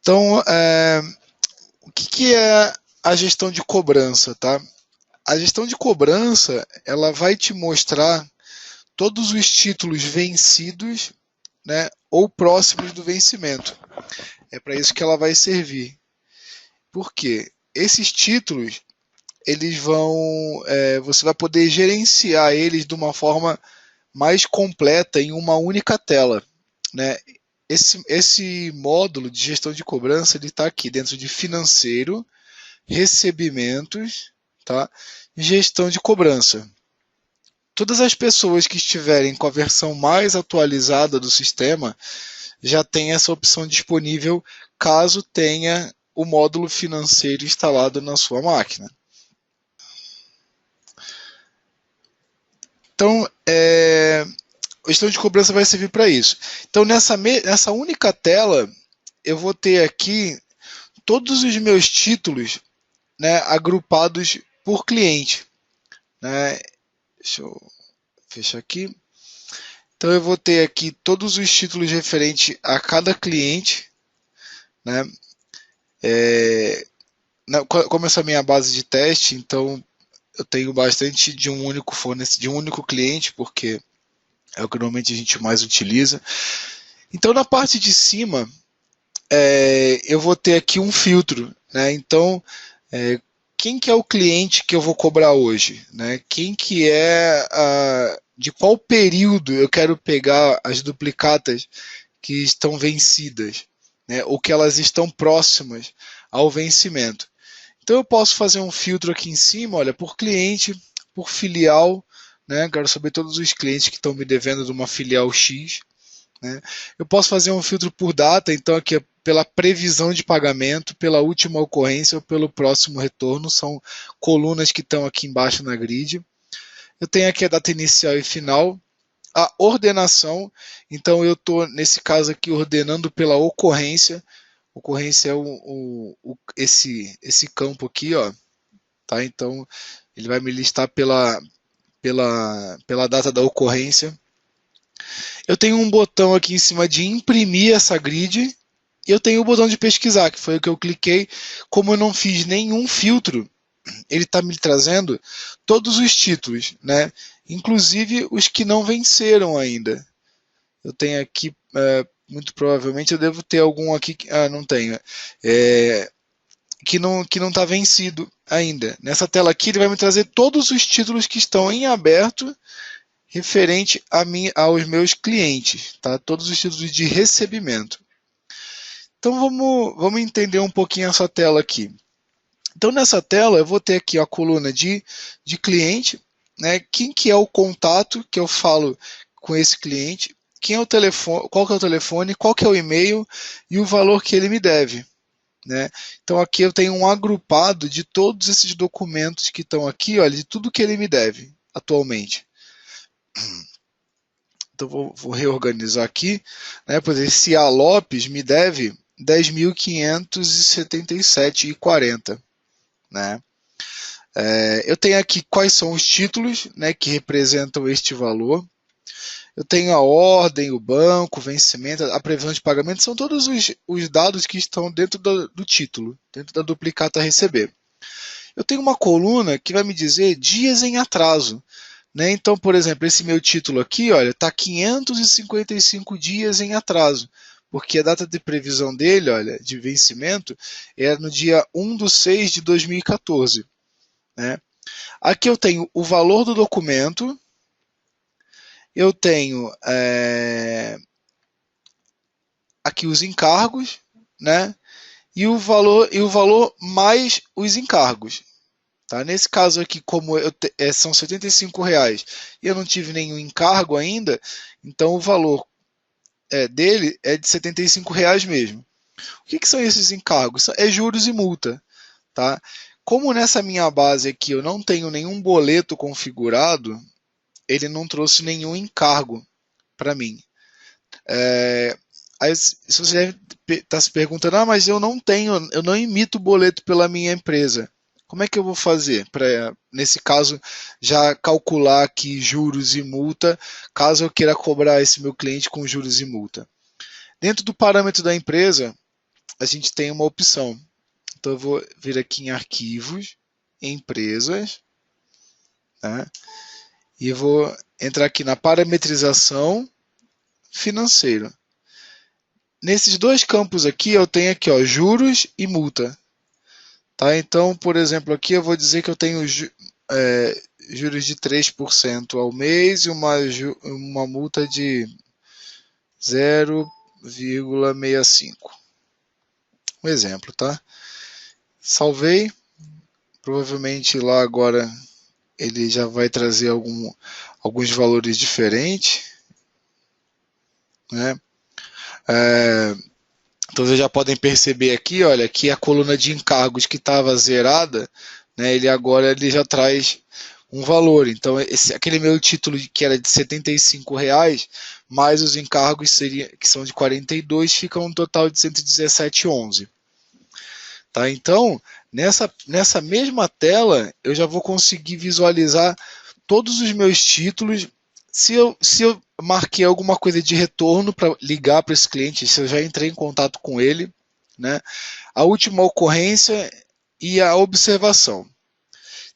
Então, o que é a gestão de cobrança, tá? A gestão de cobrança, ela vai te mostrar todos os títulos vencidos, né, ou próximos do vencimento. É para isso que ela vai servir. Por quê? Esses títulos, eles você vai poder gerenciar eles de uma forma mais completa em uma única tela, né? Esse módulo de gestão de cobrança ele está aqui dentro de financeiro, recebimentos, tá? Gestão de cobrança. Todas as pessoas que estiverem com a versão mais atualizada do sistema já tem essa opção disponível caso tenha o módulo financeiro instalado na sua máquina. Então, a gestão de cobrança vai servir para isso. Então, nessa única tela, eu vou ter aqui todos os meus títulos, né, agrupados por cliente. Né? Deixa eu fechar aqui. Então, eu vou ter aqui todos os títulos referentes a cada cliente. Né? Como essa é a minha base de teste, então eu tenho bastante de um único fornecedor, de um único cliente, porque é o que normalmente a gente mais utiliza. Então, na parte de cima, eu vou ter aqui um filtro. Né? Então, quem que é o cliente que eu vou cobrar hoje? Né? Quem que de qual período eu quero pegar as duplicatas que estão vencidas, né? Ou que elas estão próximas ao vencimento. Então eu posso fazer um filtro aqui em cima, olha, por cliente, por filial, né? Quero saber todos os clientes que estão me devendo de uma filial X. Né? Eu posso fazer um filtro por data, então aqui é pela previsão de pagamento, pela última ocorrência ou pelo próximo retorno, são colunas que estão aqui embaixo na grid. Eu tenho aqui a data inicial e final, a ordenação, então eu estou nesse caso aqui ordenando pela ocorrência. Ocorrência é esse campo aqui, ó, tá? Então ele vai me listar pela data da ocorrência. Eu tenho um botão aqui em cima de imprimir essa grid e eu tenho o botão de pesquisar, que foi o que eu cliquei. Como eu não fiz nenhum filtro, ele está me trazendo todos os títulos, né? Inclusive os que não venceram ainda. Eu tenho aqui, muito provavelmente eu devo ter algum aqui, não tenho, que não está vencido ainda. Nessa tela aqui ele vai me trazer todos os títulos que estão em aberto referente aos meus clientes, tá? Todos os títulos de recebimento. Então vamos entender um pouquinho essa tela aqui. Então nessa tela eu vou ter aqui a coluna de cliente, né? Quem que é o contato que eu falo com esse cliente, quem é o telefone, qual que é o telefone, qual que é o e-mail e o valor que ele me deve. Né? Então aqui eu tenho um agrupado de todos esses documentos que estão aqui, olha, de tudo que ele me deve atualmente. Então vou reorganizar aqui, né? Por exemplo, esse A Lopes me deve 10.577,40, né? Eu tenho aqui quais são os títulos, né, que representam este valor. Eu tenho a ordem, o banco, o vencimento, a previsão de pagamento, são todos os dados que estão dentro do título, dentro da duplicata a receber. Eu tenho uma coluna que vai me dizer dias em atraso. Né? Então, por exemplo, esse meu título aqui, olha, está 555 dias em atraso, porque a data de previsão dele, olha, de vencimento, é no dia 1/6/2014. Né? Aqui eu tenho o valor do documento, eu tenho aqui os encargos, né? E o valor mais os encargos. Tá? Nesse caso aqui, como são R$ 75 e eu não tive nenhum encargo ainda, então o valor dele é de R$ 75 mesmo. O que são esses encargos? É juros e multa. Tá? Como nessa minha base aqui eu não tenho nenhum boleto configurado, ele não trouxe nenhum encargo para mim. Aí, se você deve estar se perguntando, mas eu não emito boleto pela minha empresa. Como é que eu vou fazer para, nesse caso, já calcular aqui juros e multa, caso eu queira cobrar esse meu cliente com juros e multa? Dentro do parâmetro da empresa, a gente tem uma opção. Então eu vou vir aqui em arquivos, empresas, tá? E vou entrar aqui na parametrização financeira. Nesses dois campos aqui eu tenho aqui, ó, juros e multa. Tá? Então, por exemplo, aqui eu vou dizer que eu tenho juros de 3% ao mês e uma multa de 0,65. Um exemplo, tá? Salvei. Provavelmente lá agora ele já vai trazer alguns valores diferentes, né? Então vocês já podem perceber aqui, olha, que a coluna de encargos que estava zerada, né, ele já traz um valor. Então aquele meu título que era de R$ 75, mais os encargos que são de 42, fica um total de 117,11. Tá? Então, nessa mesma tela, eu já vou conseguir visualizar todos os meus títulos. Se eu marquei alguma coisa de retorno para ligar para esse cliente, se eu já entrei em contato com ele, né? A última ocorrência e a observação.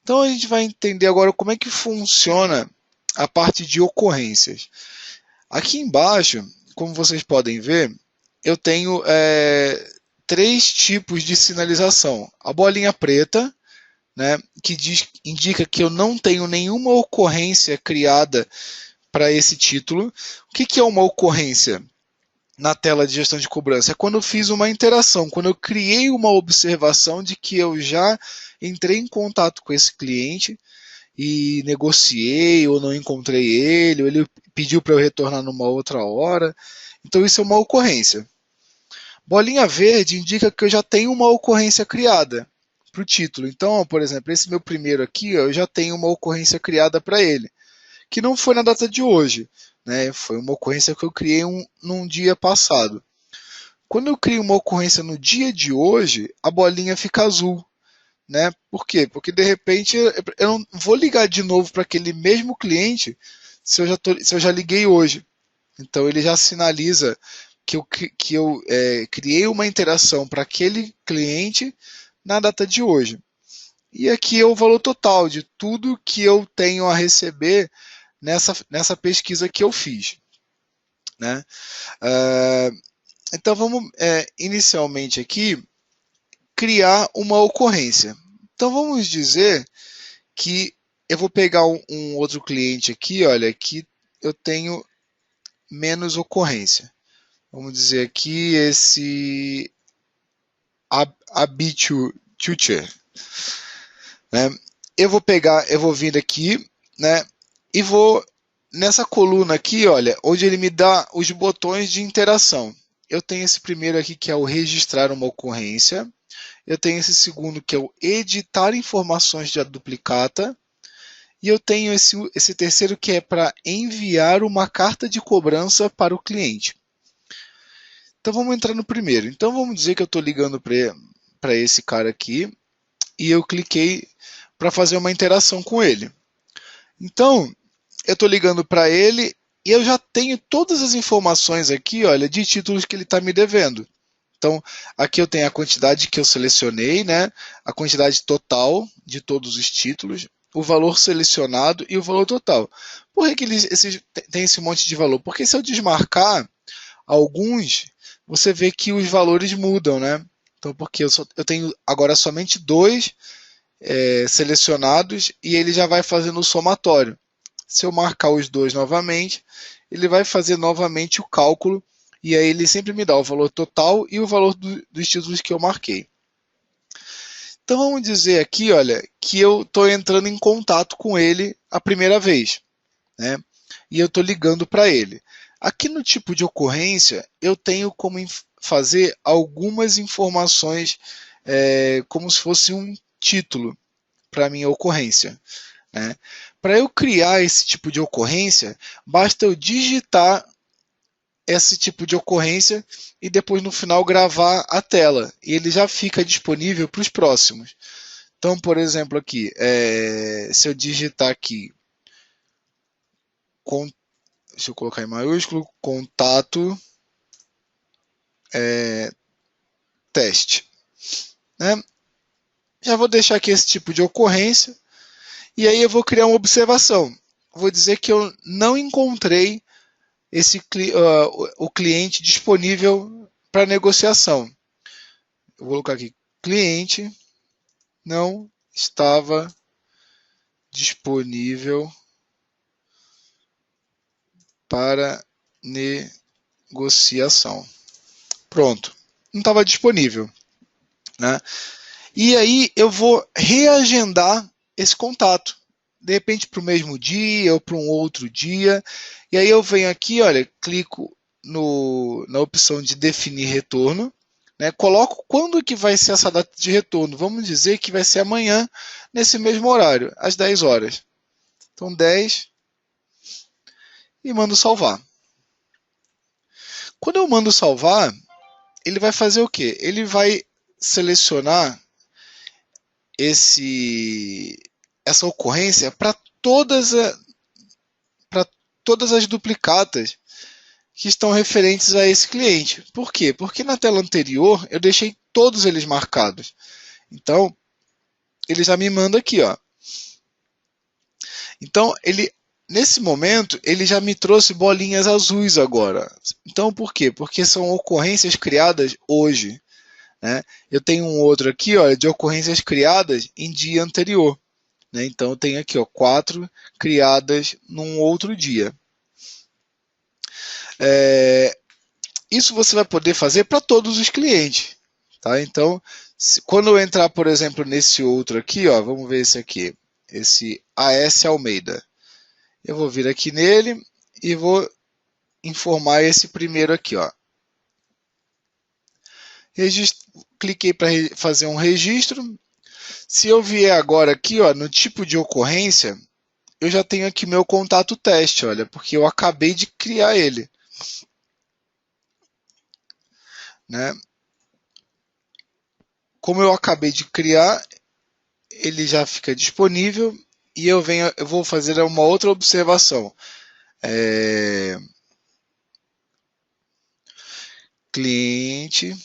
Então a gente vai entender agora como é que funciona a parte de ocorrências. Aqui embaixo, como vocês podem ver, eu tenho três tipos de sinalização. A bolinha preta, né, que indica que eu não tenho nenhuma ocorrência criada para esse título. O que é uma ocorrência na tela de gestão de cobrança? É quando eu fiz uma interação, quando eu criei uma observação de que eu já entrei em contato com esse cliente e negociei ou não encontrei ele, ou ele pediu para eu retornar numa outra hora. Então isso é uma ocorrência. Bolinha verde indica que eu já tenho uma ocorrência criada para o título. Então, por exemplo, esse meu primeiro aqui, eu já tenho uma ocorrência criada para ele, que não foi na data de hoje, né? Foi uma ocorrência que eu criei num dia passado. Quando eu crio uma ocorrência no dia de hoje, a bolinha fica azul, né? Por quê? Porque de repente eu não vou ligar de novo para aquele mesmo cliente se eu já liguei hoje. Então ele já sinaliza que eu criei uma interação para aquele cliente na data de hoje. E aqui é o valor total de tudo que eu tenho a receber nessa pesquisa que eu fiz, né? Então vamos inicialmente aqui criar uma ocorrência. Então vamos dizer que eu vou pegar um outro cliente aqui, olha, que eu tenho menos ocorrência. Vamos dizer aqui esse Habituture, né? Eu vou vir aqui, né? E vou nessa coluna aqui, olha, onde ele me dá os botões de interação. Eu tenho esse primeiro aqui que é o registrar uma ocorrência. Eu tenho esse segundo que é o editar informações de duplicata. E eu tenho esse terceiro que é para enviar uma carta de cobrança para o cliente. Então vamos entrar no primeiro. Então vamos dizer que eu estou ligando para esse cara aqui e eu cliquei para fazer uma interação com ele. Então eu estou ligando para ele e eu já tenho todas as informações aqui, olha, de títulos que ele está me devendo. Então aqui eu tenho a quantidade que eu selecionei, né? A quantidade total de todos os títulos, o valor selecionado e o valor total. Por que tem esse monte de valor? Porque se eu desmarcar alguns, você vê que os valores mudam, né? Então, porque eu tenho agora somente dois selecionados e ele já vai fazendo o somatório. Se eu marcar os dois novamente, ele vai fazer novamente o cálculo e aí ele sempre me dá o valor total e o valor dos títulos que eu marquei. Então vamos dizer aqui, olha, que eu estou entrando em contato com ele a primeira vez, né? E eu estou ligando para ele. Aqui no tipo de ocorrência, eu tenho como fazer algumas informações como se fosse um título para a minha ocorrência, né? Para eu criar esse tipo de ocorrência, basta eu digitar esse tipo de ocorrência e depois no final gravar a tela. E ele já fica disponível para os próximos. Então, por exemplo, aqui, se eu digitar aqui, deixa eu colocar em maiúsculo, contato teste, né? Já vou deixar aqui esse tipo de ocorrência, e aí eu vou criar uma observação. Vou dizer que eu não encontrei o cliente disponível para negociação. Eu vou colocar aqui, cliente não estava disponível para negociação. Pronto, não estava disponível, né? E aí eu vou reagendar esse contato, de repente para o mesmo dia ou para um outro dia. E aí eu venho aqui, olha, clico na opção de definir retorno, né? Coloco quando que vai ser essa data de retorno. Vamos dizer que vai ser amanhã, nesse mesmo horário, às 10 horas. Então 10 e mando salvar. Quando eu mando salvar, ele vai fazer o quê? Ele vai selecionar essa ocorrência para todas as duplicatas que estão referentes a esse cliente. Por quê? Porque na tela anterior eu deixei todos eles marcados. Então, ele já me manda aqui, ó. Então, nesse momento, ele já me trouxe bolinhas azuis agora. Então, por quê? Porque são ocorrências criadas hoje, né? Eu tenho um outro aqui, ó, de ocorrências criadas em dia anterior, né? Então, eu tenho aqui, ó, 4 criadas num outro dia. Isso você vai poder fazer para todos os clientes, tá? Então, quando eu entrar, por exemplo, nesse outro aqui, ó, vamos ver esse aqui, esse AS Almeida. Eu vou vir aqui nele e vou informar esse primeiro aqui, ó. Cliquei para fazer um registro. Se eu vier agora aqui, ó, no tipo de ocorrência, eu já tenho aqui meu contato teste, olha, porque eu acabei de criar ele, né? Como eu acabei de criar, ele já fica disponível e eu vou fazer uma outra observação. Cliente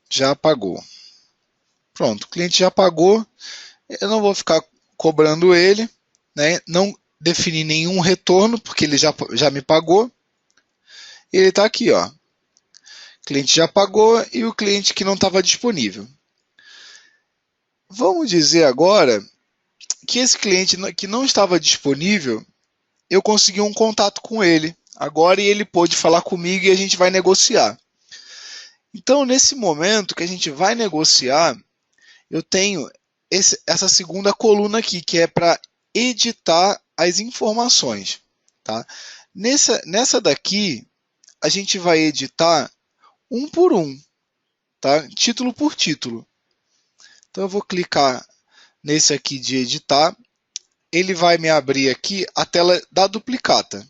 já pagou. Pronto, o cliente já pagou. Eu não vou ficar cobrando ele, né? Não defini nenhum retorno porque ele já me pagou. E ele está aqui, ó. O cliente já pagou e o cliente que não estava disponível. Vamos dizer agora que esse cliente que não estava disponível, eu consegui um contato com ele agora e ele pôde falar comigo e a gente vai negociar. Então, nesse momento que a gente vai negociar, eu tenho essa segunda coluna aqui, que é para editar as informações. Tá? Nessa daqui, a gente vai editar um por um, tá? Título por título. Então, eu vou clicar nesse aqui de editar. Ele vai me abrir aqui a tela da duplicata.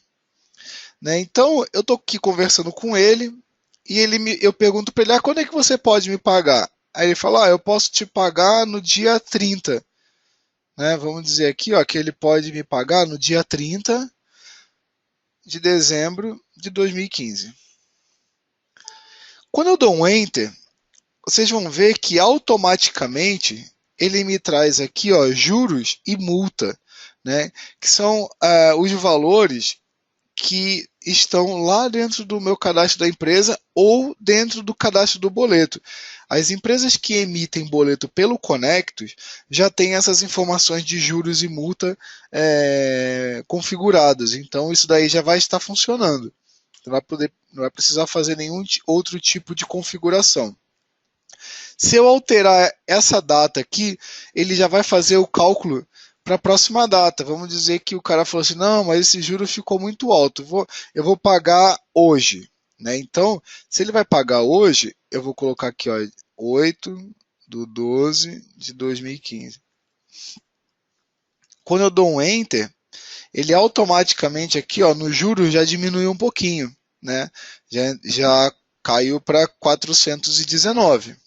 Né? Então, eu estou aqui conversando com ele e eu pergunto para ele, quando é que você pode me pagar? Aí ele fala, eu posso te pagar no dia 30. Né? Vamos dizer aqui, ó, que ele pode me pagar no dia 30 de dezembro de 2015. Quando eu dou um Enter, vocês vão ver que automaticamente ele me traz aqui, ó, juros e multa, né? Que são os valores que estão lá dentro do meu cadastro da empresa ou dentro do cadastro do boleto. As empresas que emitem boleto pelo Conectus já têm essas informações de juros e multa configuradas, então isso daí já vai estar funcionando. Não vai precisar fazer nenhum outro tipo de configuração. Se eu alterar essa data aqui, ele já vai fazer o cálculo para a próxima data. Vamos dizer que o cara falou assim, não, mas esse juro ficou muito alto, eu vou pagar hoje. Né? Então, se ele vai pagar hoje, eu vou colocar aqui, ó, 8/12 de 2015. Quando eu dou um Enter, ele automaticamente aqui, ó, no juros já diminuiu um pouquinho. Né? Já caiu para 419.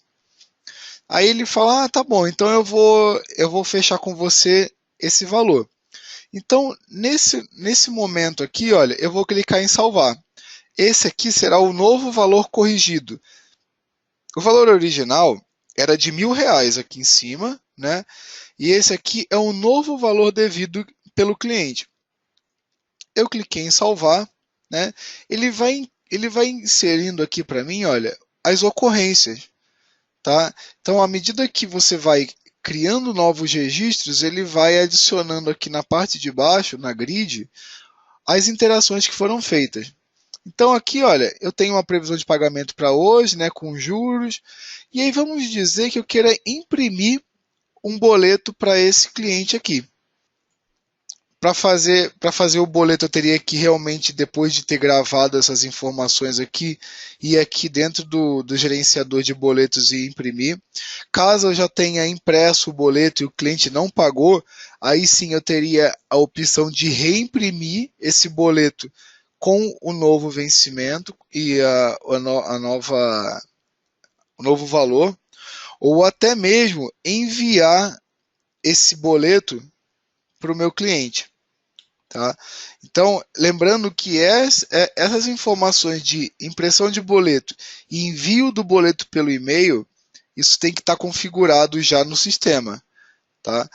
Aí ele fala, tá bom, então eu vou fechar com você esse valor. Então, nesse momento aqui, olha, eu vou clicar em salvar. Esse aqui será o novo valor corrigido. O valor original era de R$ 1.000 aqui em cima, né? E esse aqui é o novo valor devido pelo cliente. Eu cliquei em salvar, né? Ele vai inserindo aqui para mim, olha, as ocorrências, tá? Então, à medida que você vai criando novos registros, ele vai adicionando aqui na parte de baixo, na grid, as interações que foram feitas. Então aqui, olha, eu tenho uma previsão de pagamento para hoje, né, com juros, e aí vamos dizer que eu queira imprimir um boleto para esse cliente aqui. Para fazer o boleto, eu teria que realmente, depois de ter gravado essas informações aqui, ir aqui dentro do gerenciador de boletos e imprimir. Caso eu já tenha impresso o boleto e o cliente não pagou, aí sim eu teria a opção de reimprimir esse boleto com o novo vencimento e o novo valor, ou até mesmo enviar esse boleto para o meu cliente. Tá? Então, lembrando que essas informações de impressão de boleto e envio do boleto pelo e-mail, isso tem que estar configurado já no sistema. Tá?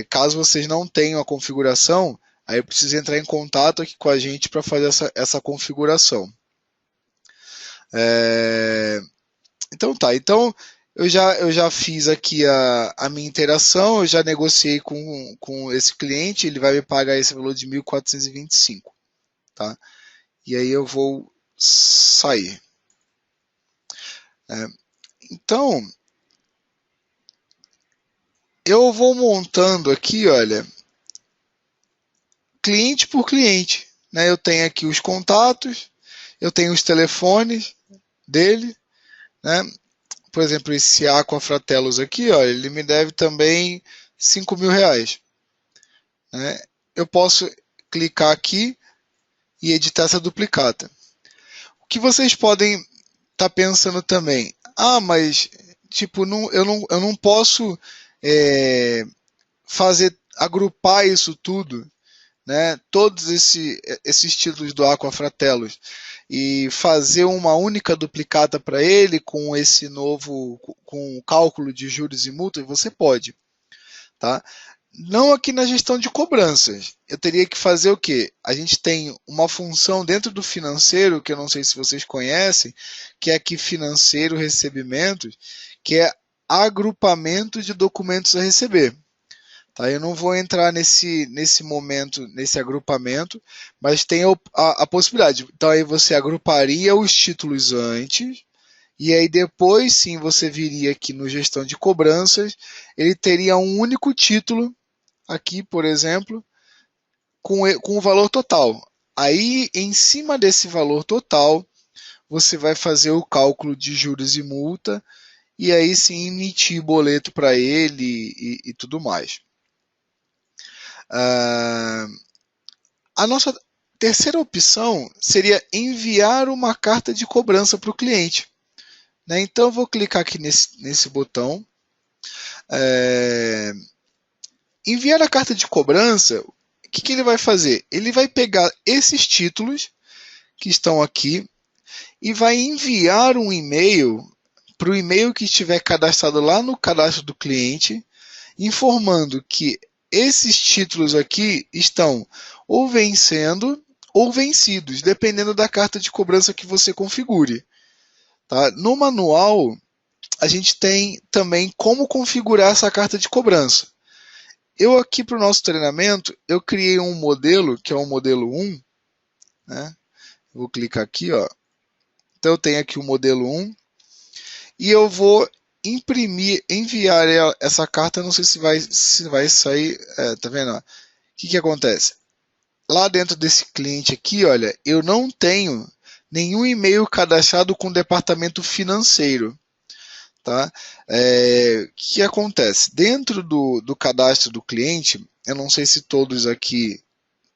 Caso vocês não tenham a configuração, aí precisa entrar em contato aqui com a gente para fazer essa configuração. Então tá, então eu já fiz aqui a minha interação, eu já negociei com esse cliente, ele vai me pagar esse valor de 1.425, tá? E aí eu vou sair. Então, eu vou montando aqui, olha, cliente por cliente, né? Eu tenho aqui os contatos, eu tenho os telefones dele, né? Por exemplo, esse Aquafratellos aqui, ó, ele me deve também R$ 5.000. Né? Eu posso clicar aqui e editar essa duplicata. O que vocês podem estar pensando também? Mas tipo, eu não posso agrupar isso tudo, né? Todos esses títulos do Aquafratellos e fazer uma única duplicata para ele com esse novo, com o cálculo de juros e multas, você pode, tá? Não aqui na gestão de cobranças. Eu teria que fazer o quê? A gente tem uma função dentro do financeiro, que eu não sei se vocês conhecem, que é aqui financeiro recebimentos, que é agrupamento de documentos a receber. Tá? Eu não vou entrar nesse momento, nesse agrupamento, mas tem a possibilidade. Então aí você agruparia os títulos antes, e aí depois sim você viria aqui no gestão de cobranças, ele teria um único título, aqui por exemplo, com o valor total. Aí em cima desse valor total, você vai fazer o cálculo de juros e multa, e aí sim emitir boleto para ele e tudo mais. A nossa terceira opção seria enviar uma carta de cobrança para o cliente. Né? Então eu vou clicar aqui nesse botão. Enviar a carta de cobrança, o que ele vai fazer? Ele vai pegar esses títulos que estão aqui e vai enviar um e-mail para o e-mail que estiver cadastrado lá no cadastro do cliente, informando que esses títulos aqui estão ou vencendo ou vencidos, dependendo da carta de cobrança que você configure. Tá? No manual, a gente tem também como configurar essa carta de cobrança. Eu aqui para o nosso treinamento, eu criei um modelo, que é o modelo 1. Né? Vou clicar aqui, ó. Então eu tenho aqui o modelo 1. E eu vou enviar essa carta, não sei se vai sair, tá vendo? O que acontece? Lá dentro desse cliente aqui, olha, eu não tenho nenhum e-mail cadastrado com o departamento financeiro. Tá? O que acontece? Dentro do cadastro do cliente, eu não sei se todos aqui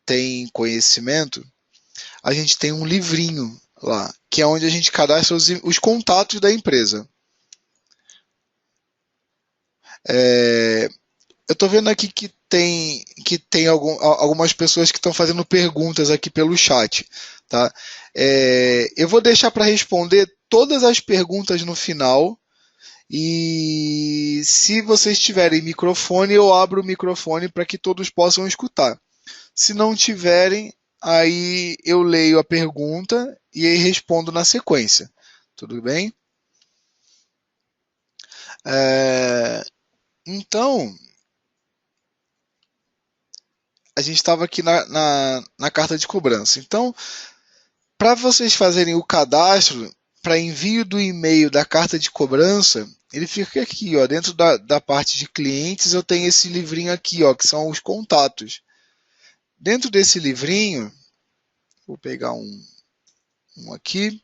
têm conhecimento, a gente tem um livrinho lá, que é onde a gente cadastra os contatos da empresa. Eu estou vendo aqui que tem algumas pessoas que estão fazendo perguntas aqui pelo chat. Tá? Eu vou deixar para responder todas as perguntas no final. E se vocês tiverem microfone, eu abro o microfone para que todos possam escutar. Se não tiverem, aí eu leio a pergunta e aí respondo na sequência. Tudo bem? Então, a gente estava aqui na carta de cobrança. Então, para vocês fazerem o cadastro, para envio do e-mail da carta de cobrança, ele fica aqui, ó, dentro da parte de clientes, eu tenho esse livrinho aqui, ó, que são os contatos. Dentro desse livrinho, vou pegar um aqui.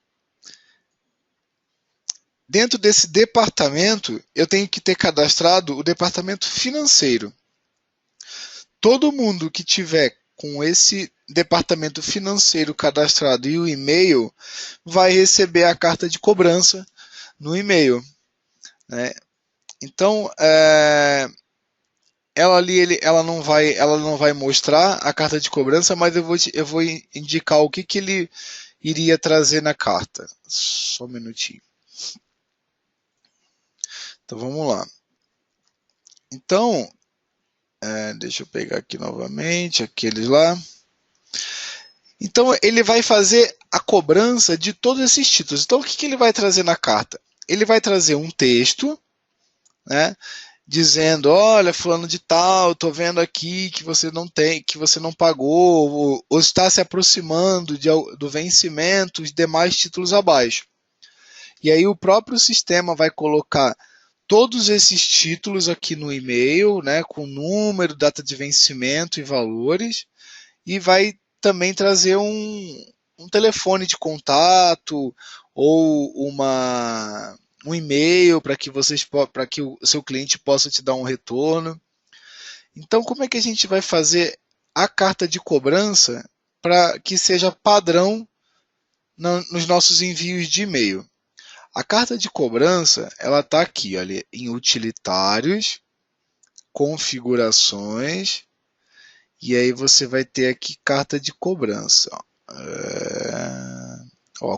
Dentro desse departamento, eu tenho que ter cadastrado o departamento financeiro. Todo mundo que tiver com esse departamento financeiro cadastrado e o e-mail vai receber a carta de cobrança no e-mail, né? Então, ela não vai mostrar a carta de cobrança, mas eu vou indicar o que ele iria trazer na carta. Só um minutinho. Então vamos lá. Então, deixa eu pegar aqui novamente, aqueles lá. Então ele vai fazer a cobrança de todos esses títulos. Então o que ele vai trazer na carta? Ele vai trazer um texto, né, dizendo, olha, fulano de tal, estou vendo aqui que você não tem, que você não pagou, ou está se aproximando do vencimento dos demais títulos abaixo. E aí o próprio sistema vai colocar todos esses títulos aqui no e-mail, né, com número, data de vencimento e valores, e vai também trazer um telefone de contato ou um e-mail para que o seu cliente possa te dar um retorno. Então, como é que a gente vai fazer a carta de cobrança para que seja padrão nos nossos envios de e-mail? A carta de cobrança, ela está aqui, olha, em utilitários, configurações, e aí você vai ter aqui carta de cobrança.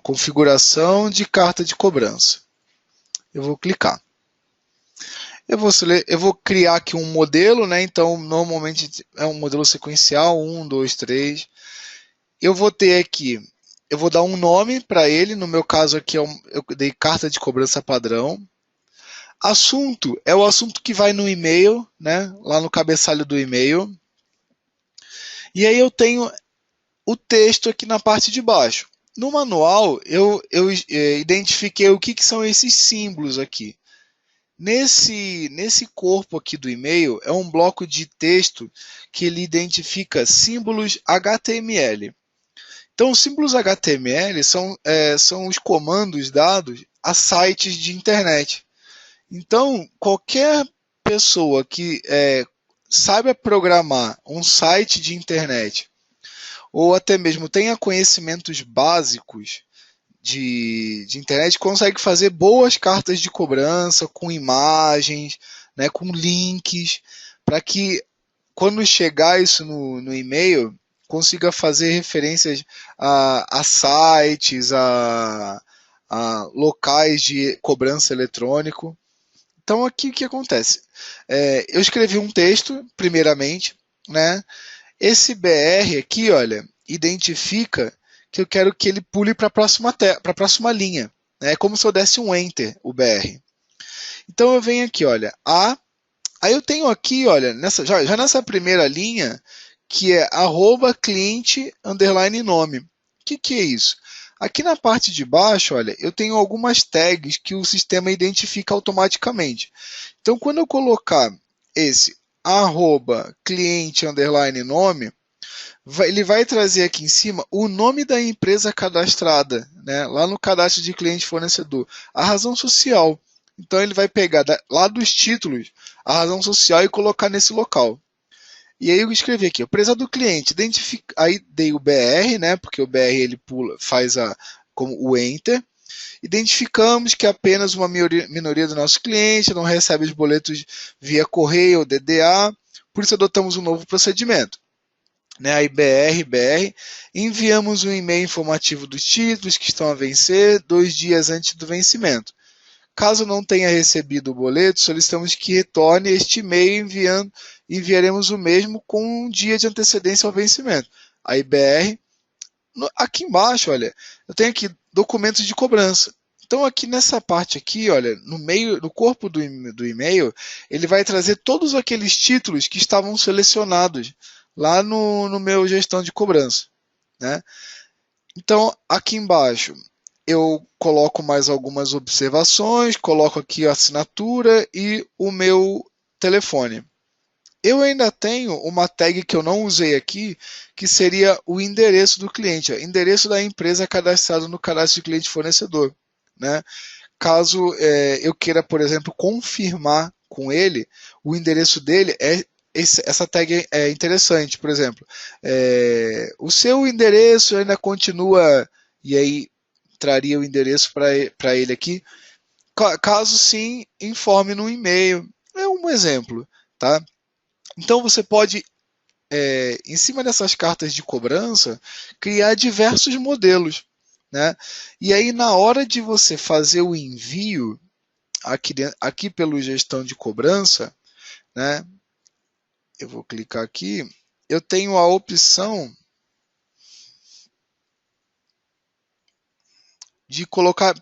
Configuração de carta de cobrança. Eu vou clicar. Eu vou criar aqui um modelo, né? Então, normalmente é um modelo sequencial, 1, 2, 3. Eu vou ter aqui, eu vou dar um nome para ele, no meu caso aqui eu dei carta de cobrança padrão. Assunto é o assunto que vai no e-mail, né? Lá no cabeçalho do e-mail. E aí eu tenho o texto aqui na parte de baixo. No manual, eu identifiquei o que são esses símbolos aqui. Nesse corpo aqui do e-mail, é um bloco de texto que ele identifica símbolos HTML. Então, os símbolos HTML são os comandos dados a sites de internet. Então, qualquer pessoa que saiba programar um site de internet ou até mesmo tenha conhecimentos básicos de internet, consegue fazer boas cartas de cobrança com imagens, né, com links, para que quando chegar isso no e-mail, consiga fazer referências a sites, a locais de cobrança eletrônico. Então aqui o que acontece? Eu escrevi um texto, primeiramente, né? Esse BR aqui, olha, identifica que eu quero que ele pule para a próxima linha. É como se eu desse um Enter, o BR. Então eu venho aqui, olha, aí eu tenho aqui, olha, já nessa primeira linha, que é @cliente_nome. O que é isso? Aqui na parte de baixo, olha, eu tenho algumas tags que o sistema identifica automaticamente. Então, quando eu colocar esse @cliente_nome, ele vai trazer aqui em cima o nome da empresa cadastrada, né, lá no cadastro de cliente fornecedor, a razão social. Então, ele vai pegar lá dos títulos a razão social e colocar nesse local. E aí eu escrevi aqui, empresa do cliente, aí dei o BR, né, porque o BR ele faz como o Enter. Identificamos que apenas uma minoria do nosso cliente não recebe os boletos via correio ou DDA, por isso adotamos um novo procedimento. né, aí BR, enviamos um e-mail informativo dos títulos que estão a vencer 2 dias antes do vencimento. Caso não tenha recebido o boleto, solicitamos que retorne este e-mail enviaremos o mesmo com um dia de antecedência ao vencimento. Aí BR, aqui embaixo, olha, eu tenho aqui documentos de cobrança. Então aqui nessa parte aqui, olha, no meio, no corpo do e-mail, ele vai trazer todos aqueles títulos que estavam selecionados lá no meu gestão de cobrança, né? Então aqui embaixo eu coloco mais algumas observações, coloco aqui a assinatura e o meu telefone. Eu ainda tenho uma tag que eu não usei aqui, que seria o endereço do cliente, o endereço da empresa cadastrado no cadastro de cliente fornecedor, né? Caso eu queira, por exemplo, confirmar com ele, o endereço dele essa tag é interessante, por exemplo, o seu endereço ainda continua, e aí traria o endereço para ele aqui, caso sim, informe no e-mail, é um exemplo, tá? Então você pode, em cima dessas cartas de cobrança, criar diversos modelos, né? E aí na hora de você fazer o envio aqui pelo gestão de cobrança, né? Eu vou clicar aqui, eu tenho a opção de colocar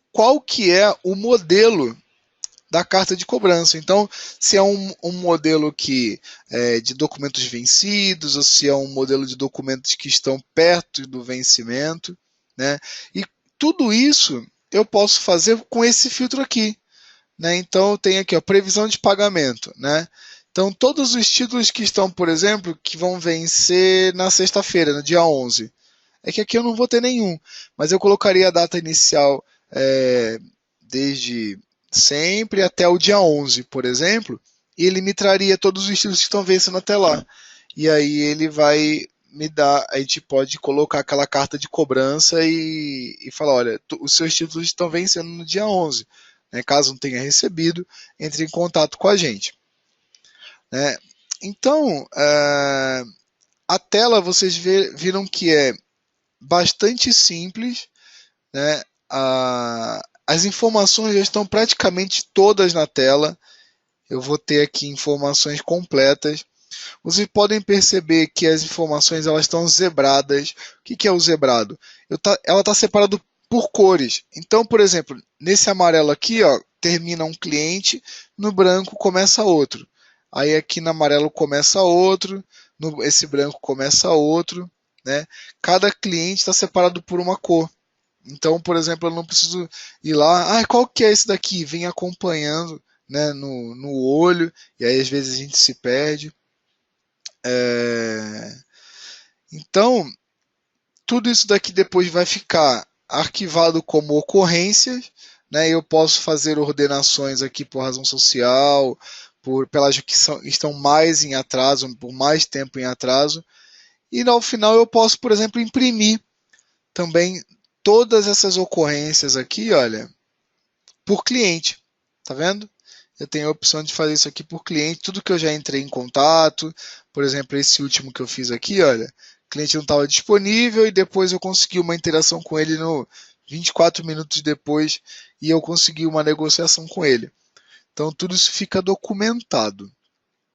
qual que é o modelo da carta de cobrança. Então, se é um modelo que de documentos vencidos, ou se é um modelo de documentos que estão perto do vencimento, né? E tudo isso eu posso fazer com esse filtro aqui, né? Então, eu tenho aqui a previsão de pagamento, né? Então, todos os títulos que estão, por exemplo, que vão vencer na sexta-feira, no dia 11, é que aqui eu não vou ter nenhum, mas eu colocaria a data inicial desde sempre até o dia 11, por exemplo, e ele me traria todos os títulos que estão vencendo até lá. E aí ele vai me dar, a gente pode colocar aquela carta de cobrança e falar, olha, os seus títulos estão vencendo no dia 11. Né? Caso não tenha recebido, entre em contato com a gente. Né? Então, a tela vocês viram que é bastante simples, né? As informações já estão praticamente todas na tela. Eu vou ter aqui informações completas. Vocês podem perceber que as informações elas estão zebradas. O que é o zebrado? Ela está separada por cores. Então, por exemplo, nesse amarelo aqui, ó, termina um cliente, no branco começa outro. Aí aqui no amarelo começa outro, esse branco começa outro. Né? Cada cliente está separado por uma cor. Então, por exemplo, eu não preciso ir lá, qual que é esse daqui? Vem acompanhando, né, no olho, e aí às vezes a gente se perde. Então, tudo isso daqui depois vai ficar arquivado como ocorrências, né? Eu posso fazer ordenações aqui por razão social, pelas que estão mais em atraso, por mais tempo em atraso, e no final eu posso, por exemplo, imprimir também todas essas ocorrências aqui, olha, por cliente, tá vendo? Eu tenho a opção de fazer isso aqui por cliente, tudo que eu já entrei em contato, por exemplo, esse último que eu fiz aqui, olha, o cliente não estava disponível e depois eu consegui uma interação com ele no 24 minutos depois e eu consegui uma negociação com ele. Então tudo isso fica documentado.